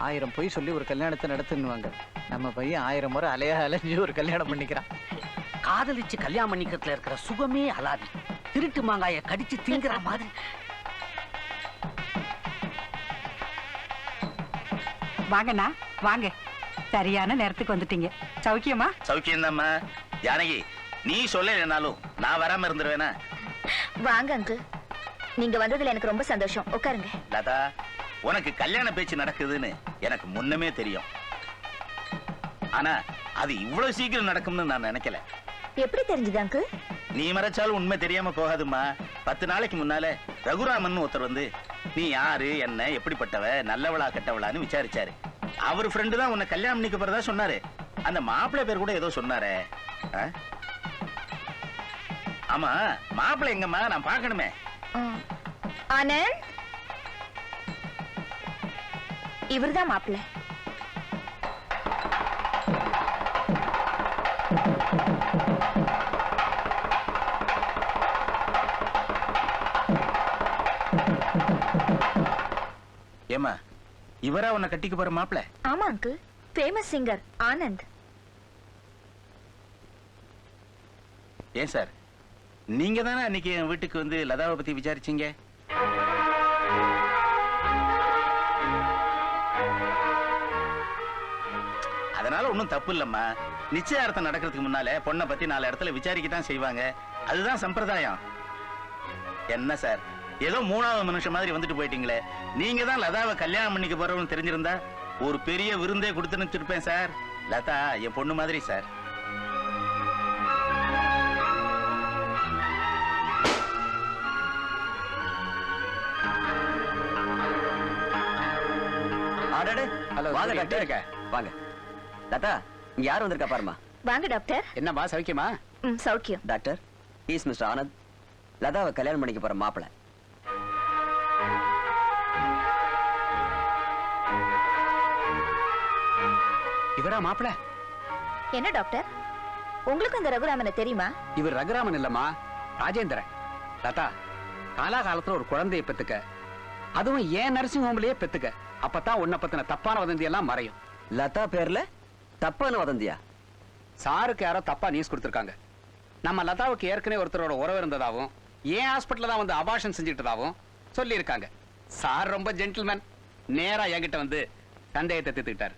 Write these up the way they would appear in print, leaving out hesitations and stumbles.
ஆயிரம் பொய் சொல்லி ஒரு கல்யாணத்தை நடத்துன்னுவாங்க. நம்ம பையன் 1000 முறை அலைஞ்சு ஒரு கல்யாணம் பண்ணிக்கிறான். காதலிச்சு கல்யாணம் பண்ணிக்கிறதுல இருக்கிற சுகமே அலாதி. திருட்டு மாங்காய கடிச்சு திங்குற மாதிரி. வாங்கண்ணா வாங்க, சரியான நேரத்துக்கு வந்துட்டீங்க. சௌக்கியமா? சௌக்கியம்தாம்மா. ஜானகி, நீ சொல்லலைனாலும் நான் வராம இருந்துருவேனா? வாங்க அங்கிள், நீங்க வந்ததுல எனக்கு ரொம்ப சந்தோஷம். உட்காருங்க. லதா, உனக்கு கல்யாண பேச்சு நடக்குதுன்னு எனக்கு முன்னமே தெரியும். ஆனா அது இவ்வளவு சீக்கிரம் நடக்கும்னு நான் நினைக்கல. எப்படி தெரிஞ்சது அங்கிள்? நீ மறைச்சாலும் உண்மை தெரியாம போகாதுமா. 10 நாளைக்கு முன்னால ரகுராமன் ஒருத்தர் வந்து நீ யாரு, என்ன, எப்படிப்பட்டவ, நல்லவளா கெட்டவளான்னு விசாரிச்சாரு. அவர் ஃப்ரெண்டு தான் உன்னை கல்யாணம் பண்ணிக்க போறதா சொன்னாரு. அந்த மாப்பிள்ளை பேர் கூட ஏதோ சொன்னாரே. ஆமா, மாப்பிள்ளை எங்கம்மா? நான் பார்க்கணுமே. ஆனந்த், இவர்தான் மாப்பிள்ளை. ஏமா, இவரா உன்னை கட்டிக்க போற மாப்பிள்ளை? ஆமா அங்கிள், ஃபேமஸ் சிங்கர் ஆனந்த். ஏன் சார், நீங்க தானே அன்னைக்கு என் வீட்டுக்கு வந்து லதாவை பத்தி விசாரிச்சீங்க? அதனால ஒன்னும் தப்பு இல்லம்மா. நிச்சயார்த்தம் நடக்கிறதுக்கு முன்னால பொண்ணை பத்தி 4 இடத்துல விசாரிக்கத்தான் செய்வாங்க. அதுதான் சம்பிரதாயம். என்ன சார், ஏதோ 3வது மனுஷன் மாதிரி வந்துட்டு போயிட்டீங்களே. நீங்க தான் லதாவை கல்யாணம் பண்ணிக்க போறவன்னு தெரிஞ்சிருந்தா ஒரு பெரிய விருந்தே கொடுத்து நினைச்சிருப்பேன் சார். லதா என் பொண்ணு மாதிரி சார். வாங்க டாக்டர். வாங்க லதா, இங்க யார் வந்திருக்கா பாருமா. வாங்க டாக்டர். என்னம்மா சௌக்கியமா? சௌக்கியம். டாக்டர், இஸ் மிஸ்டர் ஆனந்த், லதாவை கல்யாணம் பண்ணிக்க போற மாப்பிள்ளை. இவரா மாப்பிள்ளை? என்ன டாக்டர், உங்களுக்கு இந்த ரகுராமனை தெரியுமா? இவர் ரகுராமன் இல்லம்மா, ராஜேந்திரன். லதா, காலாகாலத்துல ஒரு குழந்தையை பெத்துக்க, அதுவும் ஏன் நர்சிங் ஹோம்லயே பெத்துக்க. அப்பதான் உன்னை பத்தின தப்பான வதந்தி எல்லாம் மறையும். லதா பேர்ல தப்பான வதந்தியா? சாருக்கு யாரோ தப்பா நியூஸ் கொடுத்திருக்காங்க. நம்ம லதாவுக்கு ஏற்கனவே ஒருத்தரோட உறவு இருந்ததாவும், ஏன் ஹாஸ்பிட்டல்ல தான் வந்து அபார்ஷன் செஞ்சுட்டதாவும் சொல்லி இருக்காங்க. சார் ரொம்ப ஜென்டில்மேன். நேரா என்கிட்ட வந்து சந்தேகத்தை தீர்த்துக்கிட்டாரு.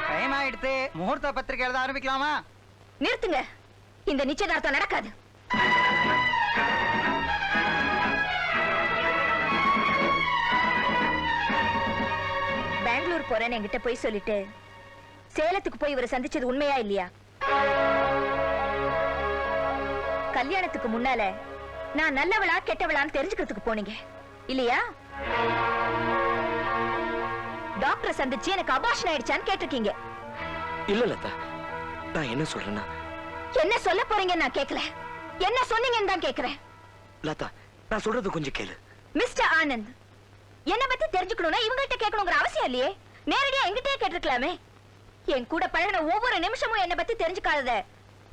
டைம் ஆயிடுத்து. முகூர்த்த பத்திரிகை எழுத ஆரம்பிக்கலாமா? நிறுத்துங்க, இந்த நிச்சயதார்த்தம் நடக்காது. பெங்களூர் போறேன்னு என்கிட்ட போய் சொல்லிட்டு சேலத்துக்கு போய் இவரை சந்திச்சது உண்மையா இல்லையா? கல்யாணத்துக்கு முன்னால நான் நல்லவளா கெட்டவளான்னு தெரிஞ்சுக்கிறதுக்கு போனீங்க இல்லையா? டாக்டர் சந்திச்சு எனக்கு அபார்ஷன் ஆயிடுச்சான்னு கேட்டிருக்கீங்க. இல்ல லதா, நான் என்ன சொல்றேன்னா. என்ன சொல்ல போறீங்க நான் கேட்கல, என்ன சொன்னீங்கன்னு தான் கேக்குறேன். லதா, நான் சொல்றது கொஞ்சம் கேளு. மிஸ்டர் ஆனந்த், என்ன பத்தி தெரிஞ்சுக்கணும்னா இவங்ககிட்ட கேட்கணுங்கிற அவசியம் இல்லையே. நேரடியா எங்கிட்டே கேட்டிருக்கலாமே. என் கூட பழகின ஒவ்வொரு நிமிஷமும் என்ன பத்தி தெரிஞ்சுக்காதத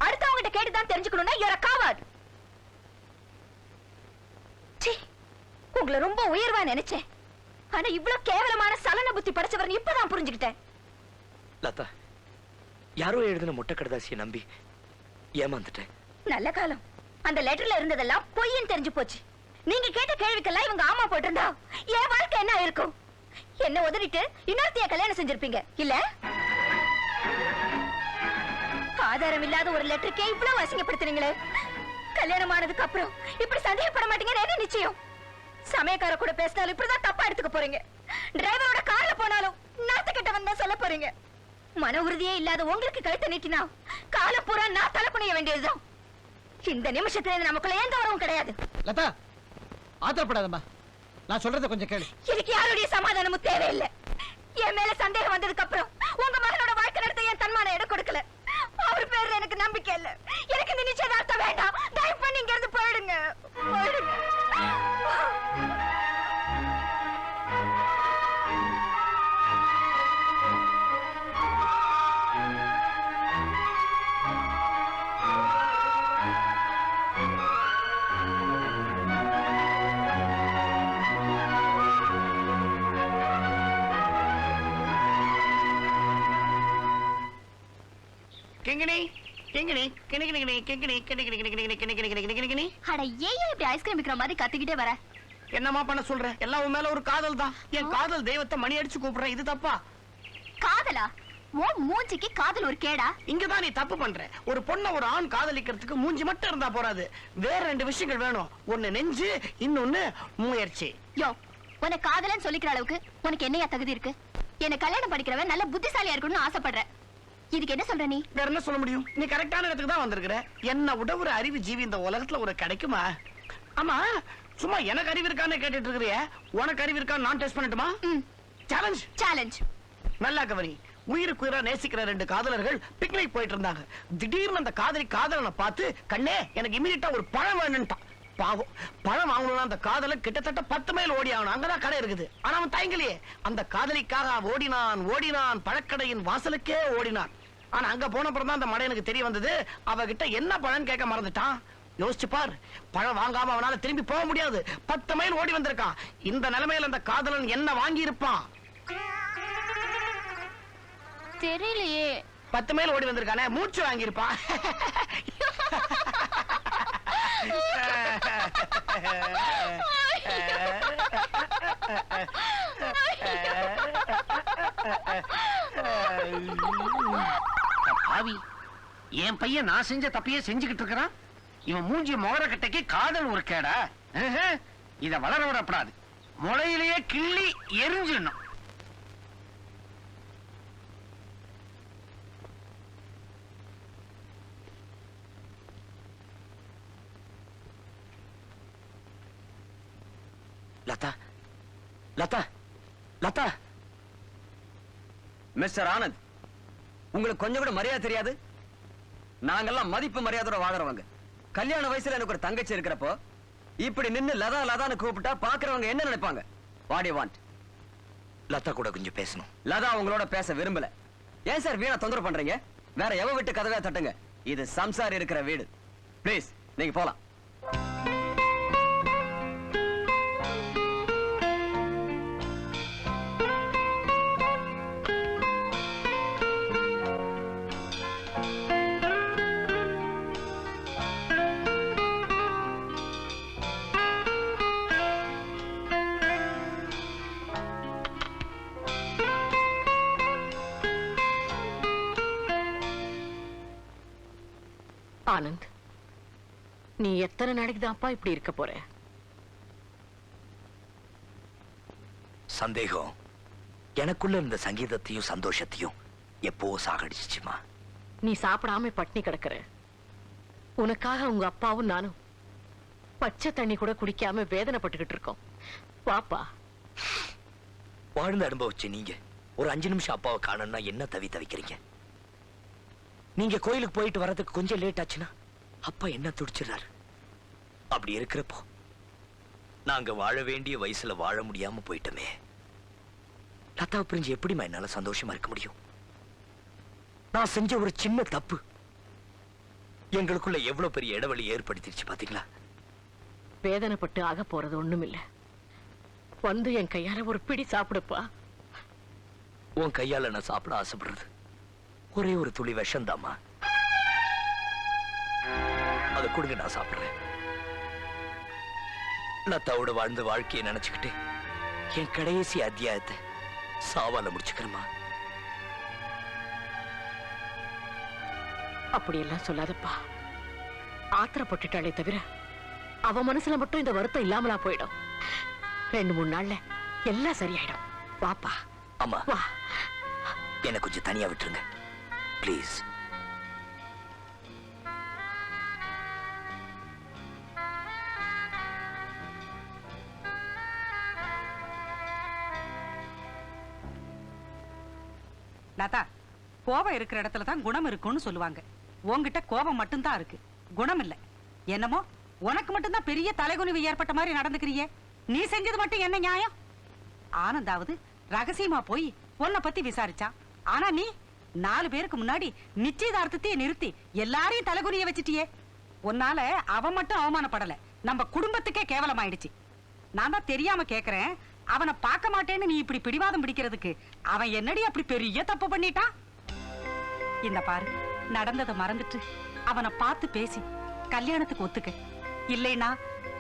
அடுத்தவங்க கிட்ட கேட்டுதான் தெரிஞ்சுக்கணும்னா you're a coward. உங்களை ரொம்ப உயர்வா நினைச்சேன். ஆனா இவ்வளவு கேவலமான சலன புத்தி படைச்சவர்னு இப்பதான் புரிஞ்சுக்கிட்டேன். லதா, யாரோ எழுதின முட்டை கடைதாசியை நம்பி ஏமாந்துட்டேன். நல்ல காலம், அந்த லெட்டர்ல இருந்ததெல்லாம் பொய்ன்னு தெரிஞ்சு போச்சு. நீங்க கேட்ட கேள்விக்கெல்லாம் இவங்க ஆமா போட்டிருந்தா என் வாழ்க்கை என்ன இருக்கும்? என்ன உதறிட்டு இன்னொருத்தைய கல்யாணம் செஞ்சிருப்பீங்க இல்ல? ஆதாரம் இல்லாத ஒரு லெட்டருக்கே இவ்வளவு அசிங்கப்படுத்துறீங்களே. கல்யாணம் ஆனதுக்கு அப்புறம் இப்படி சந்தேகப்பட மாட்டீங்கன்னு என்ன நிச்சயம்? சமயக்கார கூட பேசினாலும் இப்படிதான் தப்பா எடுத்துக்க போறீங்க. டிரைவரோட கார்ல போனாலும் நாத்துக்கிட்ட வந்தா சொல்ல போறீங்க. மன உறுதியே இல்லாத உங்களுக்கு கழுத்தை நீட்டினா காலம் பூரா நான் தலை குனிய வேண்டியதுதான். இந்த நிமிஷத்துல நமக்குள்ள எந்த வரவும் கிடையாது. லதா, ஆத்திரப்படாதம்மா, நான் சொல்றத கொஞ்சம் கேளு. எனக்கு யாருடைய சமாதானமும் தேவையில்லை. என் மேல சந்தேகம் வந்ததுக்கு அப்புறம் உங்க மகனோட வாழ்க்கை நடத்த என் தன்மான இடம் கொடுக்கல. அவர் பேர்ல எனக்கு நம்பிக்கை இல்ல. எனக்கு இந்த நிச்சயதார்த்தம் வேண்டாம். தயவு பண்ணி இங்க இருந்து போயிடுங்க, போயிடுங்க. கிங்கிணி கிங்கிணி கிணிகிணி கிங்கிணி கிணிகிணி கிணிகிணி கிணிகிணி கிணிகிணி கிணிகிணி. அட ஏன் இப்படி ஐஸ்கிரீம் விக்கிற மாதிரி கத்திக்கிட்டே வர? என்னம்மா பண்ண சொல்ற? எல்லாம் உன் மேல ஒரு காதல் தான். என் காதல் தெய்வத்தை மணி அடிச்சு கூப்பிடுறேன், இது தப்பா? காதலா? ஓ மூஞ்சிக்கு காதல் ஒரு கேடா? இங்கதான் நீ தப்பு பண்ற. ஒரு பொண்ண ஒரு ஆண் காதலிக்கிறதுக்கு மூஞ்சி மட்டும் இருந்தா போறாது, வேற 2 விஷயங்கள் வேணும். ஒண்ணு நெஞ்சு, இன்னொன்னு முயற்சி. யோ, உன்னை காதலன்னு சொல்லிக்கிற அளவுக்கு உனக்கு என்னையா தகுதி இருக்கு? என்ன கல்யாணம் படிக்கிறவன் நல்ல புத்திசாலியா இருக்கணும்னு ஆசைப்படுற. இதுக்கு என்ன சொல்ற நீ? வேற என்ன சொல்ல முடியும்? நீ கரெக்டான இடத்துக்கு தான் வந்திருக்கிற. என்ன விட ஒரு அறிவு ஜீவி இந்த உலகத்துல ஒரு கிடைக்குமா? ஆமா, சும்மா எனக்கு அறிவு இருக்கான்னு கேட்டுட்டு இருக்கிறிய, உனக்கு அறிவு இருக்கான்னு நான் டெஸ்ட் பண்ணட்டுமா? சேலஞ்ச். சேலஞ்ச். நல்லா கவனி. உயிருக்கு உயிரா நேசிக்கிற 2 காதலர்கள் பிக்னிக் போயிட்டு இருந்தாங்க. திடீர்னு அந்த காதலனை பார்த்து, கண்ணே எனக்கு இமிடியட்டா ஒரு பழம் வேணும்ட்டான். பாவம், பழம் வாங்கணும்னா அந்த காதலன் கிட்டத்தட்ட 10 மைல் ஓடி ஆகணும். அங்கதான் கடை இருக்குது. ஆனா அவன் தயங்கலையே. அந்த காதலிக்காக ஓடினான், பழக்கடையின் வாசலுக்கே ஓடினான். ஆனா அங்க போன அப்புறம் தான் அந்த மடையனுக்கு தெரிய வந்தது, அவகிட்ட என்ன பழம் கேட்க மறந்துட்டான். யோசிச்சு பார், பழம் வாங்காம அவனால திரும்பி போக முடியாது. 10 மைல் ஓடி வந்திருக்கான். இந்த நிலைமையில அந்த காதலன் என்ன வாங்கி இருப்பான்? தெரியலையே. 10 மைல் ஓடி வந்திருக்கானே, மூச்சு வாங்கி இருப்பான். பாவி, என் பையன் நான் செஞ்ச தப்பையே செஞ்சுக்கிட்டு இருக்கிறான். இவன் மூஞ்சி மோர கட்டைக்கு காதல் ஒரு கேடா? இத வளர விடப்படாது. முளையிலேயே கிள்ளி எரிஞ்சிடணும். லதா, லதா, லதா. மிஸ்டர் ஆனந்த், உங்களுக்கு கொஞ்சம் கூட மரியாதை தெரியாது? நாங்கெல்லாம் மதிப்பு மரியாதையோட வாங்குறவங்க. கல்யாண வயசுல எனக்கு ஒரு தங்கச்சி இருக்கிறப்போ இப்படி நின்னு லதா லதான்னு கூப்பிட்டா பாக்குறவங்க என்ன நினைப்பாங்க? What you want? லதா கூட கொஞ்சம் பேசணும். லதா உங்களோட பேச விரும்பல. ஏன் சார் வீணா தொந்தரவு பண்றீங்க? வேற எவ விட்டு கதவை தட்டுங்க. இது சம்சார் இருக்கிற வீடு. ப்ளீஸ், நீங்க போலாம். ஆனந்த், நீ எத்தனை நாளைக்கு தான்ப்பா இப்படி இருக்க போற? சந்தேகம் எனக்குள்ள இருந்த சங்கீதத்தையும் சந்தோஷத்தையும் எப்போ சாகடிச்சுச்சுமா. நீ சாப்பிடாம பட்னி கிடக்குற. உனக்காக உங்க அப்பாவும் நானும் பச்சை தண்ணி கூட குடிக்காம வேதனைப்பட்டுக்கிட்டு இருக்கோம். பாப்பா, வாழ்ந்து அனுபவிச்சு நீங்க ஒரு 5 நிமிஷம் அப்பாவை காணணும்னா என்ன தவிக்கிறீங்க? நீங்க கோயிலுக்கு போயிட்டு வர்றதுக்கு கொஞ்சம் லேட் ஆச்சுன்னா அப்பா என்ன துடிச்சிடறாரு. அப்படி இருக்கிறப்போ நாங்க வாழ வேண்டிய வயசுல வாழ முடியாம போயிட்டோமே. லதாவை பிரிஞ்சு எப்படிமா என்னால சந்தோஷமா இருக்க முடியும்? நான் செஞ்ச ஒரு சின்ன தப்பு எங்களுக்குள்ள எவ்வளவு பெரிய இடைவெளி ஏற்படுத்திடுச்சு பாத்தீங்களா? வேதனைப்பட்டு ஆக போறது ஒண்ணுமில்ல. வந்து என் கையால ஒரு பிடி சாப்பிடுப்பா. உன் கையால நான் சாப்பிட ஆசைப்படுறது ஒரே ஒரு துளி விஷம் தாமா. அதை கொடுங்க, நான் சாப்பிடுறேன். லதாவோட வாழ்ந்த வாழ்க்கையை நினைச்சுக்கிட்டு என் கடைசி அத்தியாயத்தை சாவால முடிச்சுக்கிறேமா. அப்படியெல்லாம் சொல்லாதப்பா. ஆத்திரப்பட்டுட்டாலே தவிர அவ மனசுல மட்டும் இந்த வருத்தம் இல்லாமலா போயிடும். 2-3 நாள்ல எல்லாம் சரியாயிடும். வாப்பா. அம்மா, வா. என்னை கொஞ்சம் தனியா விட்டுருங்க ப்ளீஸ். லதா, கோபம் இருக்கிற இடத்துல தான் குணம் இருக்கும்னு சொல்லுவாங்க. உன்கிட்ட கோபம் மட்டும்தான் இருக்கு, குணம் இல்ல. என்னமோ உனக்கு மட்டும்தான் பெரிய தலைகுனிவு ஏற்பட்ட மாதிரி நடந்துக்கிறியே. நீ செஞ்சது மட்டும் என்ன நியாயம்? ஆனந்தாவது ரகசியமா போய் உன்னை பத்தி விசாரிச்சான். ஆனா நீ 4 பேருக்கு முன்னாடி நிச்சயதார்த்தத்தையே நிறுத்தி எல்லாரையும் தலைகுனிய வச்சிட்டியே. உன்னால அவன் மட்டும் அவமானப்படல, நம்ம குடும்பத்துக்கே கேவலமாயிடுச்சு. நான் தான் தெரியாம கேக்குறேன், அவனை பார்க்க மாட்டேன்னு நீ இப்படி பிடிவாதம் பிடிக்கிறதுக்கு அவன் என்னடி அப்படி பெரிய தப்பு பண்ணிட்டான்? இந்த பாரு, நடந்ததை மறந்துட்டு அவனை பார்த்து பேசி கல்யாணத்துக்கு ஒத்துக்க. இல்லைனா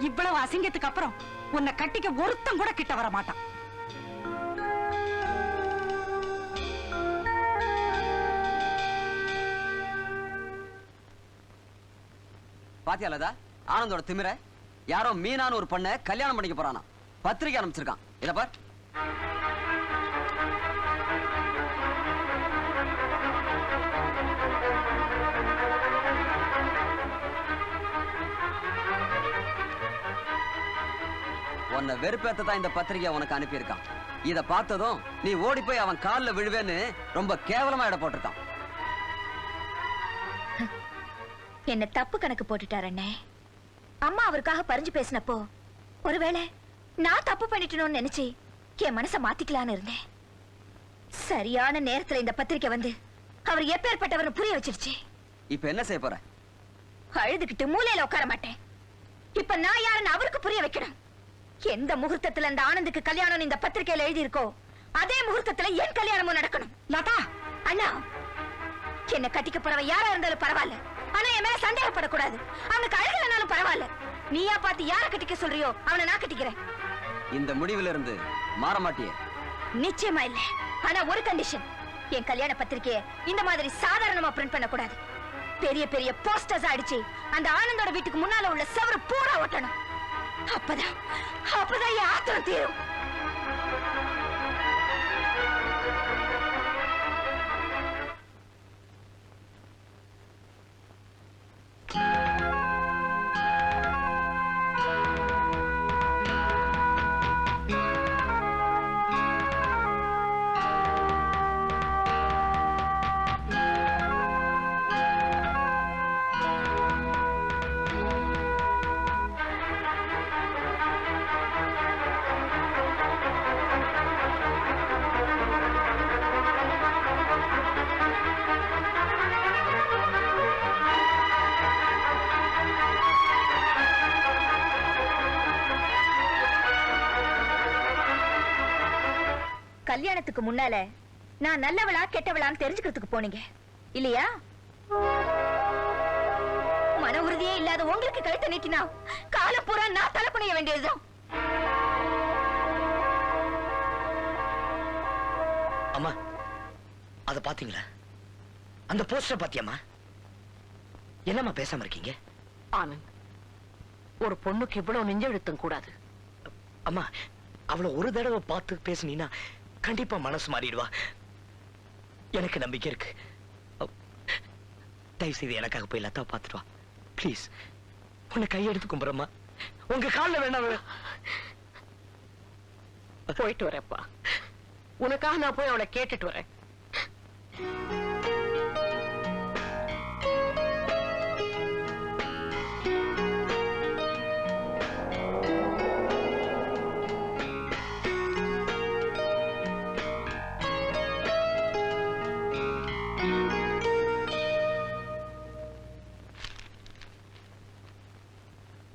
இவ்வளவு அசிங்கத்துக்கு அப்புறம் உன்னை கட்டிக்க ஒருத்தன் கூட கிட்ட வர மாட்டான். பாத்தியா லதா, ஆனந்தோட திமிர. யாரோ மீனான்னு ஒரு பொண்ணை கல்யாணம் பண்ணிக்க போறானா, பத்திரிக்கை அனுப்பிச்சிருக்கான். இத பார். உன்னை வெறுப்பேத்த தான் இந்த பத்திரிகை உனக்கு அனுப்பியிருக்கான். இத பார்த்ததும் நீ ஓடி போய் அவன் கால்ல விழுவேன்னு ரொம்ப கேவலமா இட போட்டிருக்கான். என்ன தப்பு கணக்கு போட்டுட்டார் அண்ணே. அம்மா அவருக்காக பறிஞ்சு பேசினப்போ ஒருவேளை நான் தப்பு பண்ணிட்டேன்னு நினைச்சு என் மனசை மாத்திக்கலான்னு இருந்தேன். சரியான நேரத்துல இந்த பத்திரிக்கை வந்து அவர் எப்பேற்பட்டவர் புரிய வச்சிருச்சு. இப்ப என்ன செய்ய போற? அழுதுகிட்டு மூலையில உட்கார மாட்டேன். இப்ப நான் யாருன்னு அவருக்கு புரிய வைக்கணும். எந்த முகூர்த்தத்துல அந்த ஆனந்துக்கு கல்யாணம் இந்த பத்திரிக்கையில எழுதி இருக்கோ அதே முகூர்த்தத்துல என் கல்யாணமும் நடக்கணும். லதா, அண்ணா, என்ன கட்டிக்க போறவன் யாரா இருந்தாலும் பரவாயில்ல, ஆனா என் மேல சந்தேகப்படக்கூடாது. அவனுக்கு அழகலனாலும் பரவாயில்ல. நீயா பார்த்து யார கட்டிக்க சொல்றியோ அவனை நான் கட்டிக்கிறேன். இந்த முடிவுல இருந்து மாற மாட்டியே? நிச்சயமா இல்ல. ஆனா ஒரு கண்டிஷன், என் கல்யாண பத்திரிக்கையை இந்த மாதிரி சாதாரணமா பிரிண்ட் பண்ண கூடாது. பெரிய பெரிய போஸ்டர்ஸ் அடிச்சு அந்த ஆனந்தோட வீட்டுக்கு முன்னால உள்ள செவரு பூரா ஒட்டணும். அப்பதான் என் ஆத்திரம் தீரும். கல்யாணத்துக்கு முன்னால நான் நல்லவளா கெட்டவளான்னு தெரிஞ்சுக்கிறதுக்கு போனீங்க இல்லையா? மன உறுதியே இல்லாத உங்களுக்கு கழுத்தை நீட்டினா காலம் பூரா நான் தலை குனிய வேண்டியதுதான். அம்மா, அத பாத்தீங்களா? அந்த போஸ்டர் பாத்தியம்மா? என்னம்மா பேசாம இருக்கீங்க? ஆனந்த், ஒரு பொண்ணுக்கு இவ்வளவு நெஞ்செழுத்தம் கூடாது. அம்மா, அவளை ஒரு தடவை பார்த்து பேசுனீன்னா கண்டிப்பா மனசு மாறிடுவா. எனக்கு நம்பிக்கை இருக்கு. தயவு செய்து எனக்காக போய் லதா பார்த்துட்டு வா ப்ளீஸ். உன்னை கையெடுத்து கும்புறம்மா, உங்க காலில் வேணாம். போயிட்டு வரேன்ப்பா. உனக்காக நான் போய் அவளை கேட்டுட்டு வரேன்.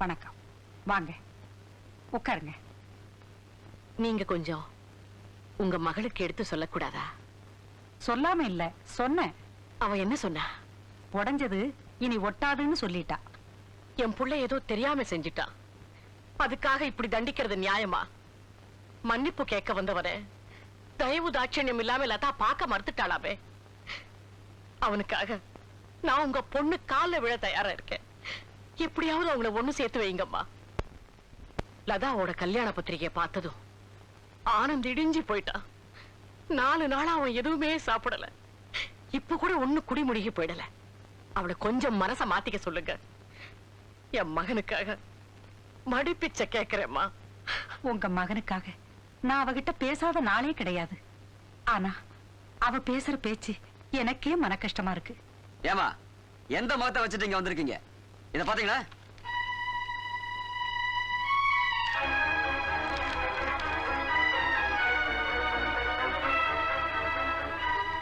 வணக்கம். வாங்க உட்காருங்க. நீங்க கொஞ்சம் உங்க மகளுக்கு எடுத்து சொல்லக்கூடாதா? சொல்லாம இல்ல, சொன்னேன். அவ என்ன சொன்னா? உடைஞ்சது இனி ஒட்டாதுன்னு சொல்லிட்டா. என் புள்ள ஏதோ தெரியாம செஞ்சிட்டான், அதுக்காக இப்படி தண்டிக்கிறது நியாயமா? மன்னிப்பு கேட்க வந்தவர தயவு தாட்சண்யம் இல்லாம லதா பார்க்க மறுத்துட்டாளாவே. அவனுக்காக நான் உங்க பொண்ணு கால்ல விழ தயாரா இருக்கேன். எப்படியாவது அவங்கள ஒண்ணு சேர்த்து வைங்கம்மா. லதாவோட கல்யாண பத்திரிகையை பார்த்ததும் ஆனந்த் இடிஞ்சு போயிட்டான். 4 நாளா அவன் எதுவுமே சாப்பிடல. இப்ப கூட ஒண்ணு குடிமுடிகி போயிடல. அவளை கொஞ்சம் மனச மாத்திக்க சொல்லுங்க. என் மகனுக்காக மடிப்பிச்ச கேக்குறேம்மா. உங்க மகனுக்காக நான் அவகிட்ட பேசாத நாளே கிடையாது. ஆனா அவ பேசுற பேச்சு எனக்கே மன கஷ்டமா இருக்கு. ஏமா எந்த முகத்தை வச்சுட்டு இங்க வந்திருக்கீங்க? இத பாத்தீங்களா?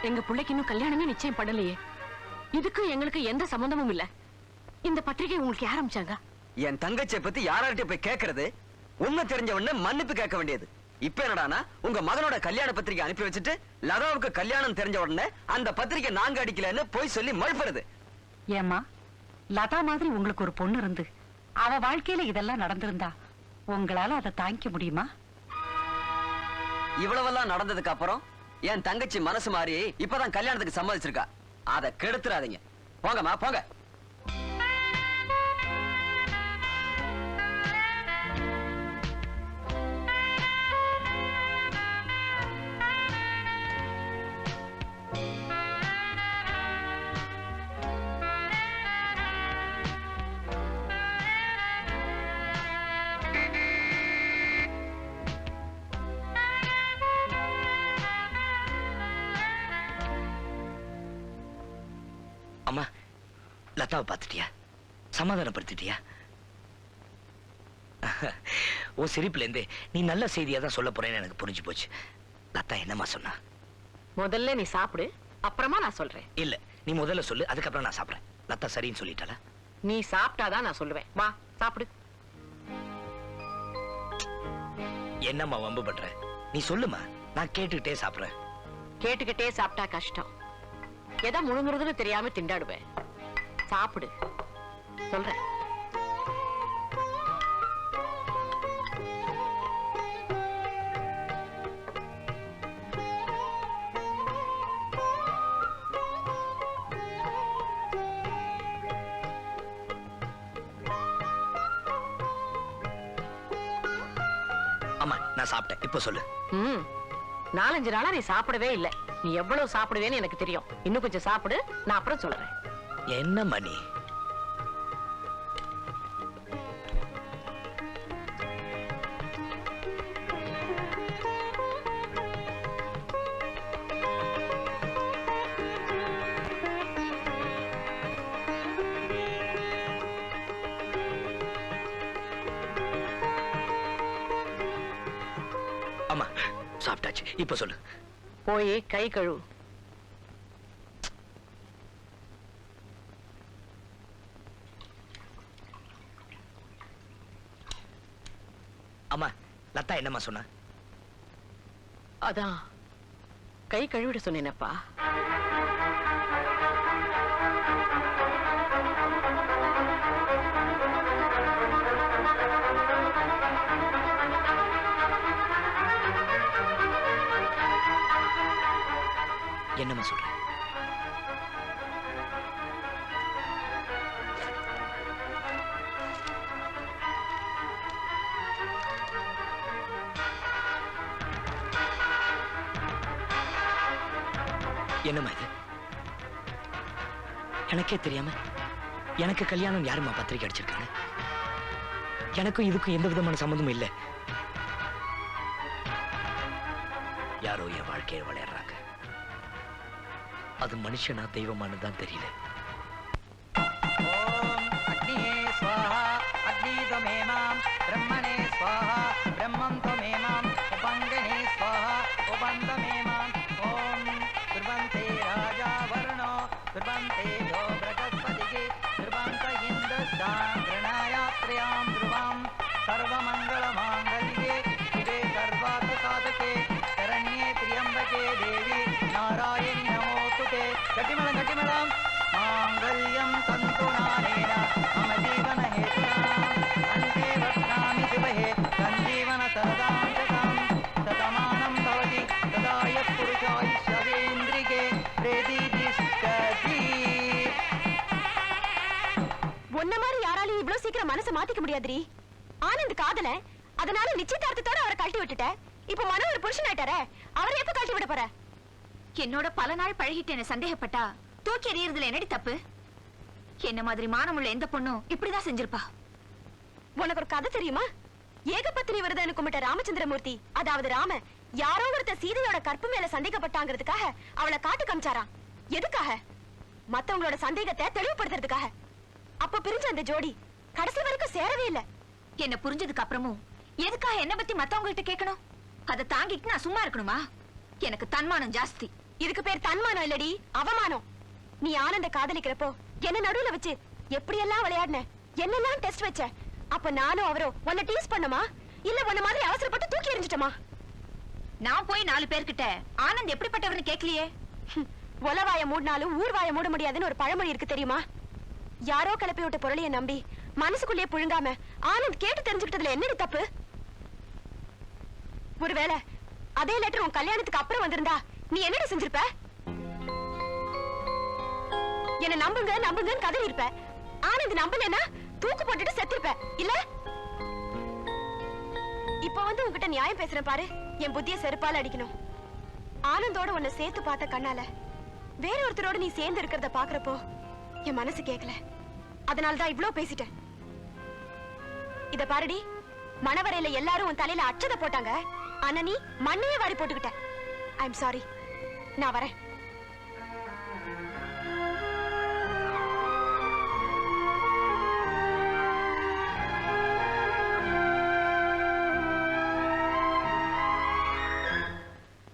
எங்க பிள்ளைக்கு இன்னும் கல்யாணமே நிச்சயம் பண்ணலையே. இதுக்கு எங்களுக்கு எந்த சம்பந்தமும் இல்ல. இந்த பத்திரிகை உங்களுக்கு யார் அனுப்பிச்சாங்க? என் தங்கச்சியை பத்தி யார்கிட்ட போய் கேக்குறது? உண்மை தெரிஞ்ச உடனே மன்னிப்பு கேட்க வேண்டியது. இப்ப என்னடானா உங்க மகனோட கல்யாண பத்திரிகை அனுப்பி வச்சுட்டு லதாவுக்கு கல்யாணம் தெரிஞ்ச உடனே அந்த பத்திரிகை நாங்க அடிக்கலன்னு போய் சொல்லி மழுப்புறது. ஏமா, லதா மாதிரி உங்களுக்கு ஒரு பொண்ணு இருந்து அவ வாழ்க்கையில இதெல்லாம் நடந்திருந்தா உங்களால அதை தாங்கிக்க முடியுமா? இவ்வளவெல்லாம் நடந்ததுக்கு அப்புறம் என் தங்கச்சி மனசு மாறி இப்பதான் கல்யாணத்துக்கு சம்மதிச்சிருக்கா. அதை கெடுத்துறாதீங்க. போங்கம்மா போங்க. அம்மா, லதாவை பார்த்துட்டியா? சமாதானப்படுத்திட்டியா? உன் சிரிப்புல இருந்தே நீ நல்ல செய்தியா தான் சொல்ல போறேன்னு எனக்கு புரிஞ்சு போச்சு. லதா என்னம்மா சொன்னா? முதல்ல நீ சாப்பிடு, அப்புறமா நான் சொல்றேன். இல்ல, நீ முதல்ல சொல்லு, அதுக்கப்புறம் நான் சாப்பிடுறேன். லதா சரின்னு சொல்லிட்டாளா? நீ சாப்பிட்டாதான் நான் சொல்லுவேன். வா சாப்பிடு. என்னம்மா வம்பு பண்ற? நீ சொல்லுமா, நான் கேட்டுக்கிட்டே சாப்பிடுறேன். கேட்டுக்கிட்டே சாப்பிட்டா கஷ்டம். எதை முழுங்குறதுன்னு தெரியாம திண்டாடுவேன். சாப்பிடு சொல்றேன். அம்மா, நான் சாப்பிட்டேன். இப்ப சொல்லு. 4-5 நாளா நீ சாப்பிடவே இல்ல. நீ எவ்வளவு சாப்பிடுவேன்னு எனக்கு தெரியும். இன்னும் கொஞ்சம் சாப்பிடு, நான் அப்புறம் சொல்றேன். என்ன மணி? அம்மா, சாப்பிட்டாச்சு. இப்ப சொல்லு. போய் கை கழுவு. அம்மா, லதா என்னம்மா சொன்னா? அதான் கை கழுவிட சொன்னேனப்பா. என்னம்மா சொல்ற? என்னம்மா இது? எனக்கே தெரியாம எனக்கு கல்யாணம் யாரும்மா பத்திரிக்கை அடிச்சிருக்காங்க? எனக்கும் இதுக்கும் எந்த விதமான சம்மந்தமும் இல்லை. யாரோ என் வாழ்க்கையை விளையாடுறாங்க. அது மனுஷனா தெய்வமானதான் தெரியல. ஓம் அக்னியே ஸ்வாஹா அக்னி தமேமாம் பிரம்மணே ஸ்வாஹா பிரம்மம் தமேமாம் உபங்கணே ஸ்வாஹா உபந்தமேமாம் ஓம் துர்வந்தே ராஜா வர்ணோ துர்வந்தே யோ பிரகஸ்பதிகே துர்வந்த இந்திரஸ்தாம் கிருணாயாத்ரயாம் துருவாம் சர்வமங்களமாங்கல்யே சிவே சர்வார்த்த சாதகே சரண்யே திரியம்பகே தேவி நாராயணி நமோஸ்துதே. கட்டிமலம் கட்டிமலம். மாங்கல்யம் தந்துநானேன மம ஜீவன ஹேதுனாம் கண்டே வக்னாமி சிவஹே சஞ்சீவன சரதாம் சதாம் சதமானம் பவதி சதாய புருஷாயுஷ்யவேந்திரிகே பிரதிதிஷ்டதி. உன்ன மாதிரி யாராலையும் இவ்வளவு சீக்கிரம் மனசை மாத்திக்க முடியாதுரி. ஆனந்த் காதல, அதனால நிச்சயதார்த்தத்தோட அவரை கழட்டி விட்டுட்ட. இப்ப மனம் ஒரு புருஷன் ஆயிட்டாரே, அவரை எப்ப கழட்டி விட போற? என்னோட பல நாள் பழகிட்டேன்னு சந்தேகப்பட்டா தூக்கி எறியறதுல என்னடி தப்பு? என்ன மாதிரி மானமுள்ள எந்த பொண்ணும் இப்படிதான் செஞ்சிருப்பா. உனக்கு ஒரு கதை தெரியுமா? ஏகபத்தினி விரதம் கும்பிட்ட ராமச்சந்திரமூர்த்தி, அதாவது ராம யாரோ ஒருத்த சீதையோட கற்பு மேல சந்தேகப்பட்டாங்கிறதுக்காக அவளை காட்டு காமிச்சாராம். எதுக்காக? மத்தவங்களோட சந்தேகத்தை தெளிவுபடுத்துறதுக்காக. அப்ப பிரிஞ்ச அந்த ஜோடி கடைசி வரைக்கும் சேரவே இல்ல. என்ன புரிஞ்சதுக்கு அப்புறமும் எதுக்காக என்ன பத்தி மத்தவங்கள்ட்ட கேட்கணும்? அதை தாங்கிட்டு நான் சும்மா இருக்கணுமா? எனக்கு தன்மானம் ஜாஸ்தி. இதுக்கு பேர் தன்மானம் இல்லடி, அவமானம். நீ ஆனந்த காதலிக்கிறப்போ என்ன நடுவுல வச்சு எப்படி எல்லாம் விளையாடின, என்னெல்லாம் டெஸ்ட் வச்ச. அப்ப நானும் அவரோ உன்னை டீஸ் பண்ணமா, இல்ல உன்ன மாதிரி அவசரப்பட்டு தூக்கி எறிஞ்சிட்டோமா? நான் போய் 4 பேர்கிட்ட ஆனந்த் எப்படிப்பட்டவர்னு கேட்கலையே. உலவாய மூடினாலும் ஊர்வாய மூட முடியாதுன்னு ஒரு பழமொழி இருக்கு தெரியுமா? யாரோ கிளப்பி விட்ட பொருளைய நம்பி மனசுக்குள்ளே புழுங்காம ஆனந்த் கேட்டு தெரிஞ்சுக்கிட்டதுல என்னடி தப்பு? ஒருவேளை அதே லெட்டர் உன் கல்யாணத்துக்கு அப்புறம் வந்திருந்தா நீ என்னடி செஞ்சிருப்ப? என்ன நம்புங்க நம்புங்கன்னு கதறி இருப்ப. ஆனந்த் நம்பலன்னா தூக்கு போட்டுட்டு செத்திருப்ப இல்ல? இப்ப வந்து உன்கிட்ட நியாயம் பேசுறேன் பாரு, என் புத்திய செருப்பால அடிக்கணும். ஆனந்தோட உன்னை சேர்த்து பார்த்த கண்ணால வேற ஒருத்தரோட நீ சேர்ந்து இருக்கிறத பாக்குறப்போ என் மனசு கேட்கல. அதனாலதான் இவ்ளோ பேசிட்டேன். இத பாருடி, மணவரையில எல்லாரும் உன் தலையில அச்சத போட்டாங்க, ஆனா நீ மண்ணையே வாரி போட்டுக்கிட்ட. I am sorry. நான் வரேன்.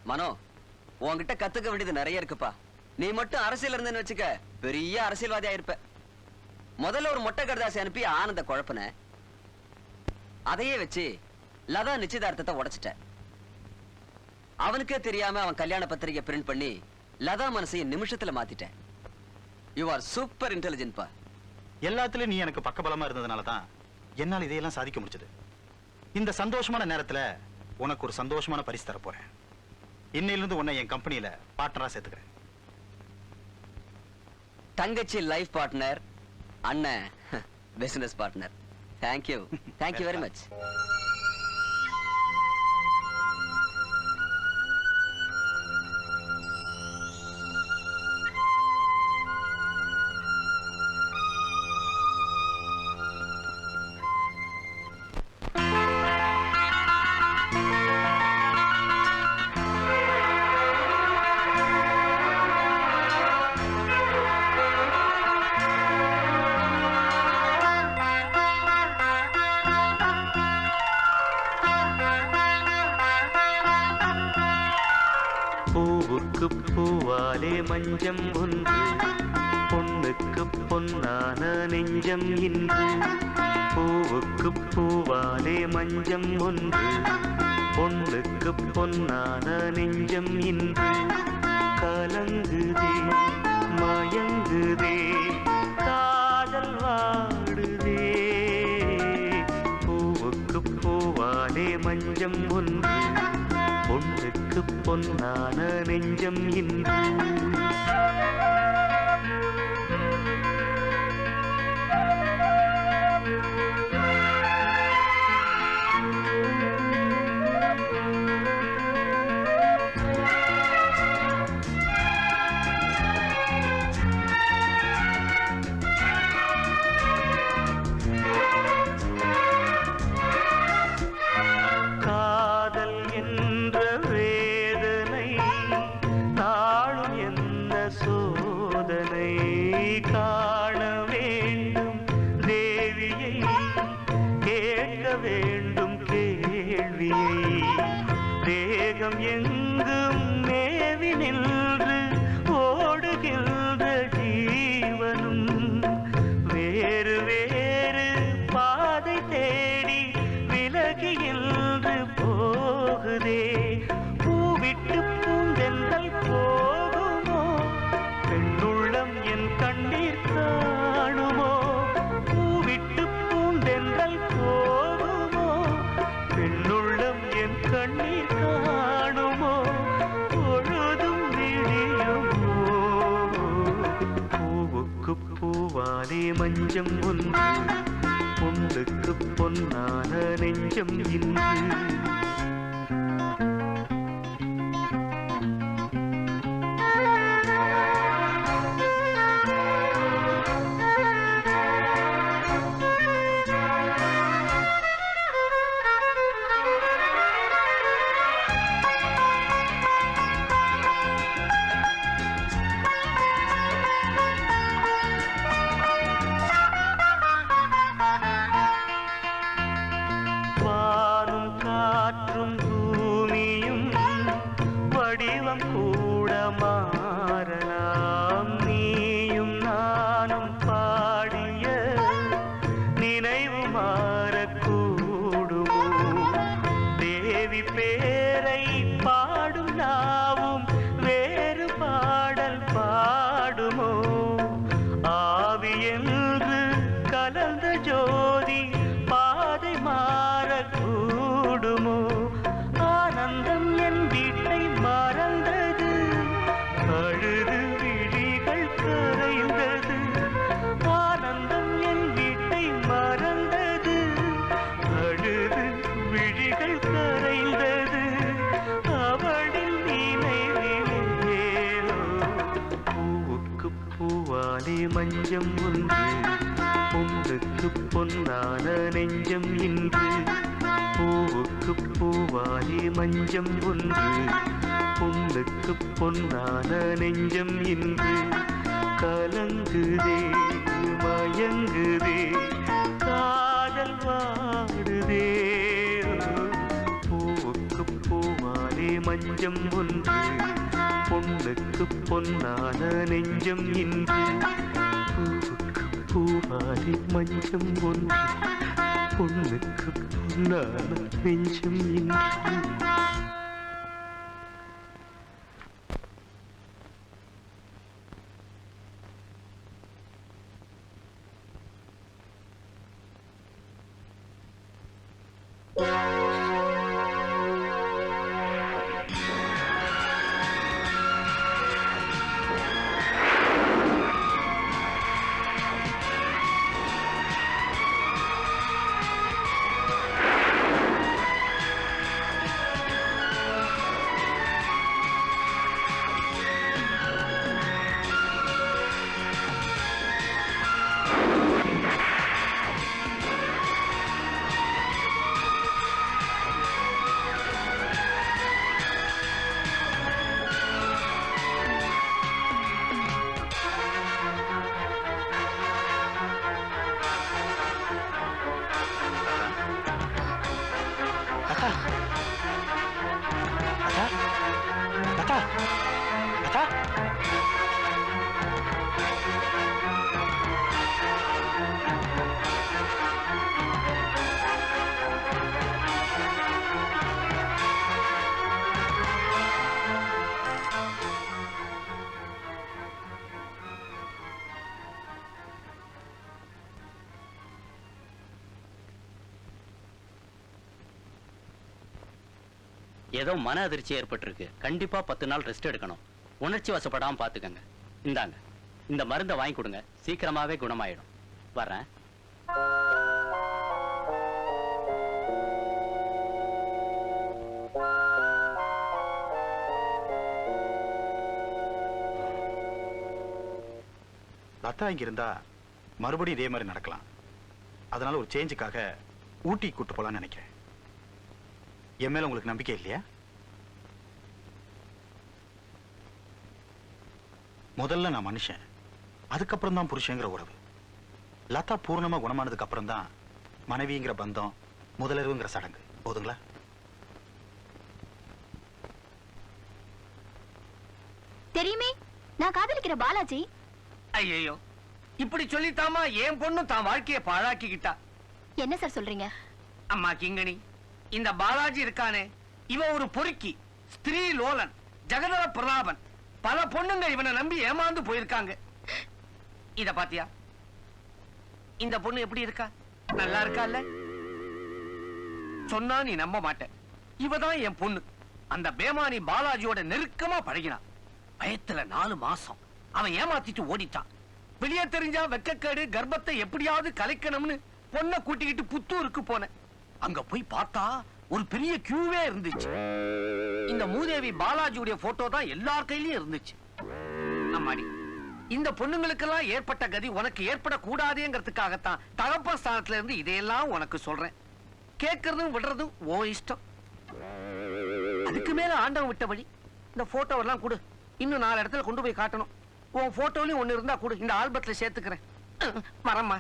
மனோ, உன்கிட்ட கத்துக்க வேண்டியது நிறைய இருக்குப்பா. நீ மட்டும் அரசியல் இருந்தேன்னு வச்சுக்க பெரிய அரசியல்வாதி ஆயிருப்ப. முதல்ல ஒரு மொட்டை கடிதாசி அனுப்பி ஆனந்த குழப்பன, அதையே வச்சு லதா நிச்சயதார்த்தத்தை உடைச்சிட்ட. அவனுக்கே தெரியாம அவன் கல்யாண பத்திரிகை பிரிண்ட் பண்ணி லதா மனசைய நிமிஷத்துல மாத்திட்ட. யூ ஆர் சூப்பர் இன்டெலிஜென்ட் பா. எல்லாத்துலயும் நீ எனக்கு பக்கபலமா இருந்ததுனால தான் என்னால் இதையெல்லாம் சாதிக்க முடிச்சது. இந்த சந்தோஷமான நேரத்துல உனக்கு ஒரு சந்தோஷமான பரிசு தர போறேன். இன்னையிலிருந்து உன்னை என் கம்பெனியில பார்ட்னரா சேர்த்துக்கிறேன். தங்கச்சி லைஃப் பார்ட்னர், அண்ணன் business partner. Thank you, thank you very much. பூவாலே மஞ்சம் ஒன்று, பொண்ணுக்கு பொன்னான நெஞ்சம் இன்று. பூவுக்கு பூவாலே மஞ்சம் ஒன்று, பொண்ணுக்கு பொன்னான நெஞ்சம் இன்று. கலங்குதே மயங்குதே காதல் வாடுதே. பூவுக்கு பூவாலே மஞ்சம் ஒன்று, பொண்ணுக்கு பொன்னான நெஞ்சம் இன்று. தேகம் எங்கும் மேவி நின்று ஓடுகின்ற ஜீவனும் வேறு வேறு பாதை தேடி விலகின்று போகுதே. பூவிட்டு பூந்தென்றல் போகுமோ, பெண்ணுள்ளம் என் கண்ணீர் காணுமோ. பூவிட்டு பூந்தென்றல் போகுமோ, பெண்ணுள்ளம் என் கண்ணீர் காணுமோ. பொழுதும் விடியுமோ. பூவுக்கு பூவாலே மஞ்சம் ஒன்று, பொண்ணுக்கு பொன்னான நெஞ்சம் இன்று. கூட மாறலாம், நீயும் நானும் பாடிய நினைவு மாறக்கூடுமோ? தேவி பேரை பாடும் நாவும் வேறு பாடல் பாடுமோ? ஆவி என்று கலந்த ஜோதி பாதை மாறக்கூடுமோ? ஆனந்தம் என் வீட்டை மறந்தது, அழுது விழிகள் கரைந்தது. ஆனந்தம் என் வீட்டை மறந்தது, அழுது விழிகள் கரைந்தது. அவளின் நினைவிலேனோ பூவுக்கு பூவாலே மஞ்சம் ஒன்று, பொண்ணுக்கு பொன்னான நெஞ்சம் இன்று. பூவுக்கு பூவாலே மஞ்சம் ஒன்று, பொண்ணுக்கு பொன்னான நெஞ்சம் இன்று. கலங்குதே மயங்குதே காதல் வாடுதே. பூவுக்கு பூவாலே மஞ்சம் ஒன்று, பொண்ணுக்கு பொன்னான நெஞ்சம் இன்று. பூவுக்கு பூவாலே மஞ்சம் ஒன்று, பொண்ணுக்கு பொன்னான நெஞ்சம் இன்று. ஏதோ மன அதிர்ச்சி ஏற்பட்டிருக்கு. கண்டிப்பா 10 நாள் ரெஸ்ட் எடுக்கணும். உணர்ச்சி வசப்படாம பாத்துக்கங்க. இந்தாங்க, இந்த மருந்தை வாங்கி கொடுங்க. சீக்கிரமாவே குணமாயிடும். வர்றேன். லதா இங்க இருந்தா மறுபடியும் இதே மாதிரி நடக்கலாம். அதனால ஒரு சேஞ்சுக்காக ஊட்டி கூட்டு போலான்னு நினைக்கிறேன். என் மேல உங்களுக்கு நம்பிக்கை இல்லையா? முதல்ல நான் மனுஷன், அதுக்கப்புறம் தான் புருஷங்கிற உறவு. லதா பூர்ணமா குணமானதுக்கு அப்புறம் தான் மனைவிங்கிற பந்தம், முதலருங்கிற சடங்கு. போதுங்களா? தெரியுமே, நான் காதலிக்கிற பாலாஜி. ஐயோ, இப்படி சொல்லித்தாமா என் பொண்ணு தான் வாழ்க்கையை பாழாக்கிக்கிட்டா. என்ன சார் சொல்றீங்க? அம்மா கிங்கணி, இந்த பாலாஜி இருக்கானே, இவன் ஒரு பொறுக்கி, ஸ்திரீ லோலன், ஜெகதர பிரதாபன். பல பொண்ணுங்க இவனை நம்பி ஏமாந்து போயிருக்காங்க. இத பாத்தியா? இந்த பொண்ணு எப்படி இருக்கா? நல்லா இருக்கால்ல? சொன்னா நீ நம்ப மாட்ட. இவதான் என் பொண்ணு. அந்த பேமானி பாலாஜியோட நெருக்கமா பழகினான். பயத்துல 4 மாசம் அவன் ஏமாத்திட்டு ஓடிட்டான். வெளியே தெரிஞ்சா வெக்கக்கேடு, கர்ப்பத்தை எப்படியாவது கலைக்கணும்னு பொண்ணை கூட்டிக்கிட்டு புத்தூருக்கு போனேன். அங்க போய் பார்த்தா ஒரு பெரிய கியூவே இருந்துச்சு. இந்த மூதேவி பாலாஜியுடைய போட்டோ தான் எல்லார் கையிலயும் இருந்துச்சு. அம்மாடி, இந்த பொண்ணுங்களுக்கெல்லாம் ஏற்பட்ட கதி உனக்கு ஏற்படக்கூடாதுங்கிறதுக்காகத்தான் தகப்ப ஸ்தானத்துல இருந்து இதையெல்லாம் உனக்கு சொல்றேன். கேட்கறதும் விடுறதும் ஓ இஷ்டம். அதுக்கு மேல ஆண்டவன் விட்ட வழி. இந்த போட்டோ எல்லாம் கொடு, இன்னும் 4 இடத்துல கொண்டு போய் காட்டணும். உன் போட்டோலயும் ஒண்ணு இருந்தா கொடு, இந்த ஆல்பத்துல சேர்த்துக்கிறேன். வரம்மா.